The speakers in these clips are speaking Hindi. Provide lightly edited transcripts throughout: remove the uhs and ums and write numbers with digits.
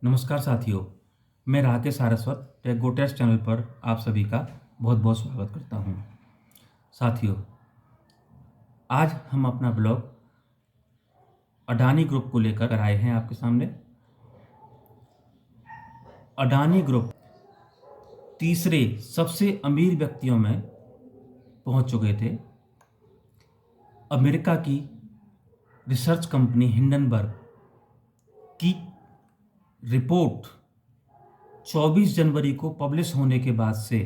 नमस्कार साथियों, मैं राकेश सारस्वत टेक गोटेस चैनल पर आप सभी का बहुत बहुत स्वागत करता हूं। साथियों, आज हम अपना ब्लॉग अडानी ग्रुप को लेकर आए हैं आपके सामने। अडानी ग्रुप तीसरे सबसे अमीर व्यक्तियों में पहुंच चुके थे। अमेरिका की रिसर्च कंपनी हिंडनबर्ग की रिपोर्ट 24 जनवरी को पब्लिश होने के बाद से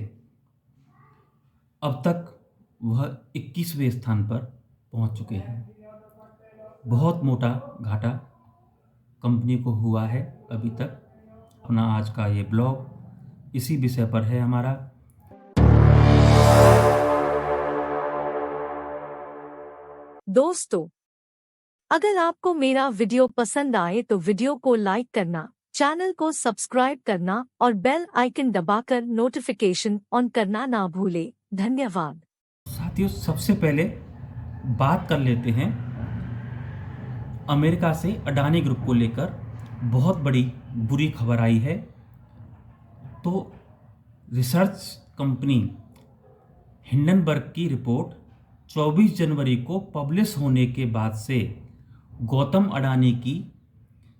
अब तक वह 21वें स्थान पर पहुंच चुके हैं। बहुत मोटा घाटा कंपनी को हुआ है अभी तक। अपना आज का ये ब्लॉग इसी विषय पर है हमारा। दोस्तों, अगर आपको मेरा वीडियो पसंद आए तो वीडियो को लाइक करना, चैनल को सब्सक्राइब करना और बेल आइकन दबाकर नोटिफिकेशन ऑन करना ना भूले। धन्यवाद। साथियों, सबसे पहले बात कर लेते हैं अमेरिका से अडानी ग्रुप को लेकर बहुत बड़ी बुरी खबर आई है। तो रिसर्च कंपनी हिंडनबर्ग की रिपोर्ट 24 जनवरी को पब्लिश होने के बाद से गौतम अडानी की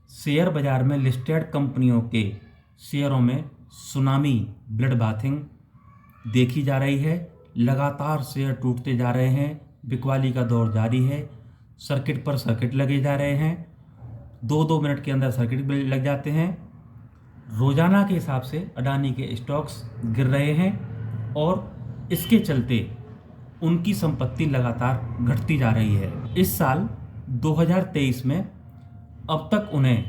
शेयर बाजार में लिस्टेड कंपनियों के शेयरों में सुनामी ब्लड बाथिंग देखी जा रही है। लगातार शेयर टूटते जा रहे हैं, बिकवाली का दौर जारी है। सर्किट पर सर्किट लगे जा रहे हैं, 2-2 मिनट के अंदर सर्किट लग जाते हैं। रोजाना के हिसाब से अडानी के स्टॉक्स गिर रहे हैं और इसके चलते उनकी संपत्ति लगातार घटती जा रही है। इस साल 2023 में अब तक उन्हें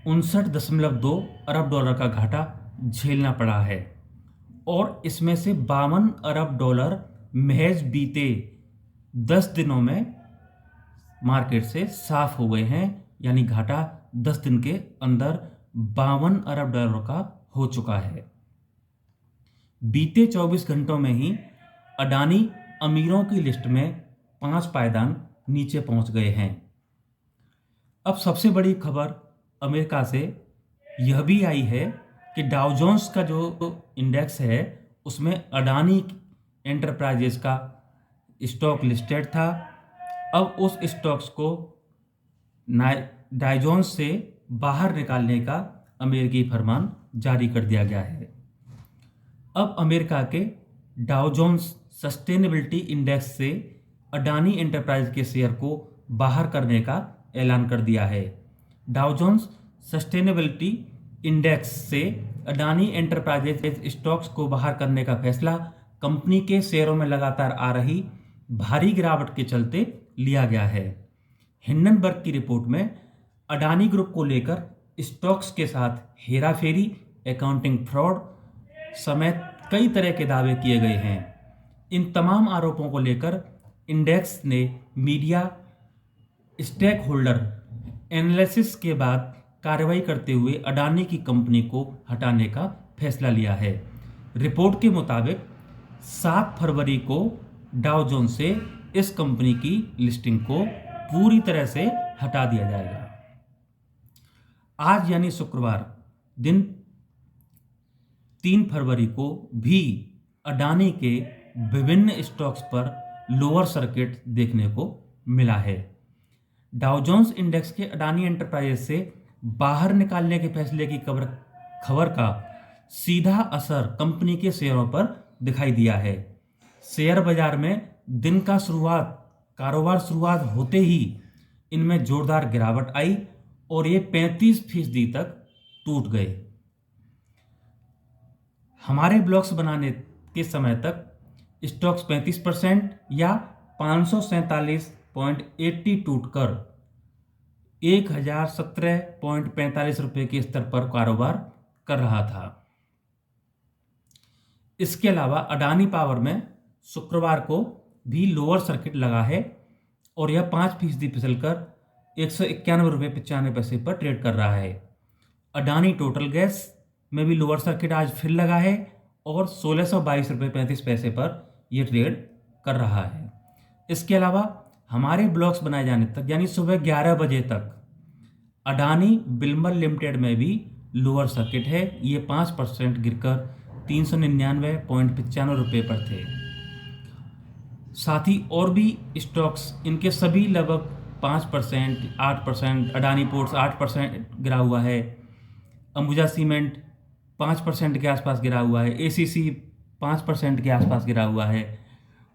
59.2 अरब डॉलर का घाटा झेलना पड़ा है और इसमें से 52 अरब डॉलर महज बीते 10 दिनों में मार्केट से साफ हो गए हैं। यानी घाटा 10 दिन के अंदर 52 अरब डॉलर का हो चुका है। बीते 24 घंटों में ही अडानी अमीरों की लिस्ट में 5 पायदान नीचे पहुंच गए हैं। अब सबसे बड़ी खबर अमेरिका से यह भी आई है कि डाउ जोन्स का जो इंडेक्स है उसमें अडानी एंटरप्राइजेस का स्टॉक लिस्टेड था। अब उस स्टॉक्स को डाउ जोन्स से बाहर निकालने का अमेरिकी फरमान जारी कर दिया गया है। अब अमेरिका के डाउ जोन्स सस्टेनेबिलिटी इंडेक्स से अडानी एंटरप्राइज के शेयर को बाहर करने का ऐलान कर दिया है। डाउ जोन्स सस्टेनेबिलिटी इंडेक्स से अडानी एंटरप्राइजेज स्टॉक्स को बाहर करने का फैसला कंपनी के शेयरों में लगातार आ रही भारी गिरावट के चलते लिया गया है। हिंडनबर्ग की रिपोर्ट में अडानी ग्रुप को लेकर स्टॉक्स के साथ हेराफेरी, अकाउंटिंग फ्रॉड समेत कई तरह के दावे किए गए हैं। इन तमाम आरोपों को लेकर इंडेक्स ने मीडिया स्टेक होल्डर एनालिसिस के बाद कार्रवाई करते हुए अडानी की कंपनी को हटाने का फैसला लिया है। रिपोर्ट के मुताबिक 7 फरवरी को डाउ जोन्स से इस कंपनी की लिस्टिंग को पूरी तरह से हटा दिया जाएगा। आज यानी शुक्रवार दिन 3 फरवरी को भी अडानी के विभिन्न स्टॉक्स पर लोअर सर्किट देखने को मिला है। डाउ जोन्स इंडेक्स के अडानी एंटरप्राइजेज से बाहर निकालने के फैसले की खबर का सीधा असर कंपनी के शेयरों पर दिखाई दिया है। शेयर बाजार में दिन का कारोबार शुरुआत होते ही इनमें जोरदार गिरावट आई और ये 35% तक टूट गए। हमारे ब्लॉग्स बनाने के समय तक स्टॉक्स 35% या 547.80 टूटकर 1017.45 रुपये के स्तर पर कारोबार कर रहा था। इसके अलावा अडानी पावर में शुक्रवार को भी लोअर सर्किट लगा है और यह 5% फिसलकर 191.95 रुपये पर ट्रेड कर रहा है। अडानी टोटल गैस में भी लोअर सर्किट आज फिर लगा है और 1622.35 रुपये पर यह ट्रेड कर रहा है। इसके अलावा हमारे ब्लॉग्स बनाए जाने तक यानी सुबह 11 बजे तक अडानी बिल्मर लिमिटेड में भी लोअर सर्किट है, ये 5% गिरकर 399.95 रुपये पर थे। साथ ही और भी स्टॉक्स इनके सभी लगभग 5%, 8%, अडानी पोर्ट्स 8% गिरा हुआ है, अंबुजा सीमेंट 5% के आसपास गिरा हुआ है, एसीसी 5% के आसपास गिरा हुआ है,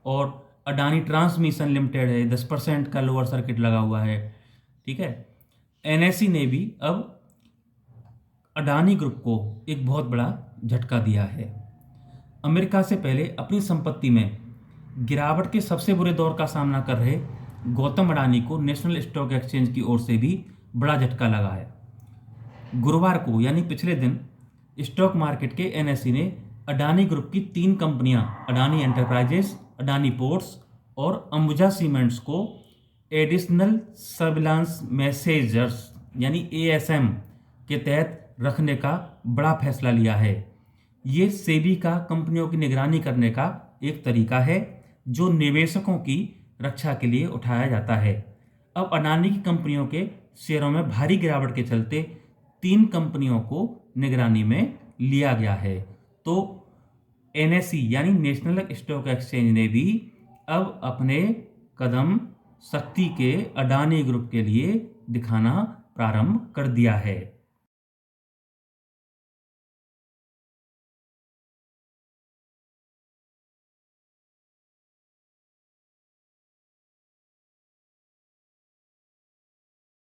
और अडानी ट्रांसमिशन लिमिटेड है 10% का लोअर सर्किट लगा हुआ है। ठीक है, एनएसई ने भी अब अडानी ग्रुप को एक बहुत बड़ा झटका दिया है। अमेरिका से पहले अपनी संपत्ति में गिरावट के सबसे बुरे दौर का सामना कर रहे गौतम अडानी को नेशनल स्टॉक एक्सचेंज की ओर से भी बड़ा झटका लगा है। गुरुवार को यानी पिछले दिन स्टॉक मार्केट के एनएसई ने अडानी ग्रुप की 3 कंपनियां अडानी एंटरप्राइजेस, अडानी पोर्ट्स और अंबुजा सीमेंट्स को एडिशनल सर्विलांस मैसेजर्स यानी एएसएम के तहत रखने का बड़ा फैसला लिया है। ये सेबी का कंपनियों की निगरानी करने का एक तरीका है जो निवेशकों की रक्षा के लिए उठाया जाता है। अब अडानी की कंपनियों के शेयरों में भारी गिरावट के चलते 3 कंपनियों को निगरानी में लिया गया है। तो एनएसई यानी नेशनल स्टॉक एक्सचेंज ने भी अब अपने कदम सख्ती के अडानी ग्रुप के लिए दिखाना प्रारंभ कर दिया है।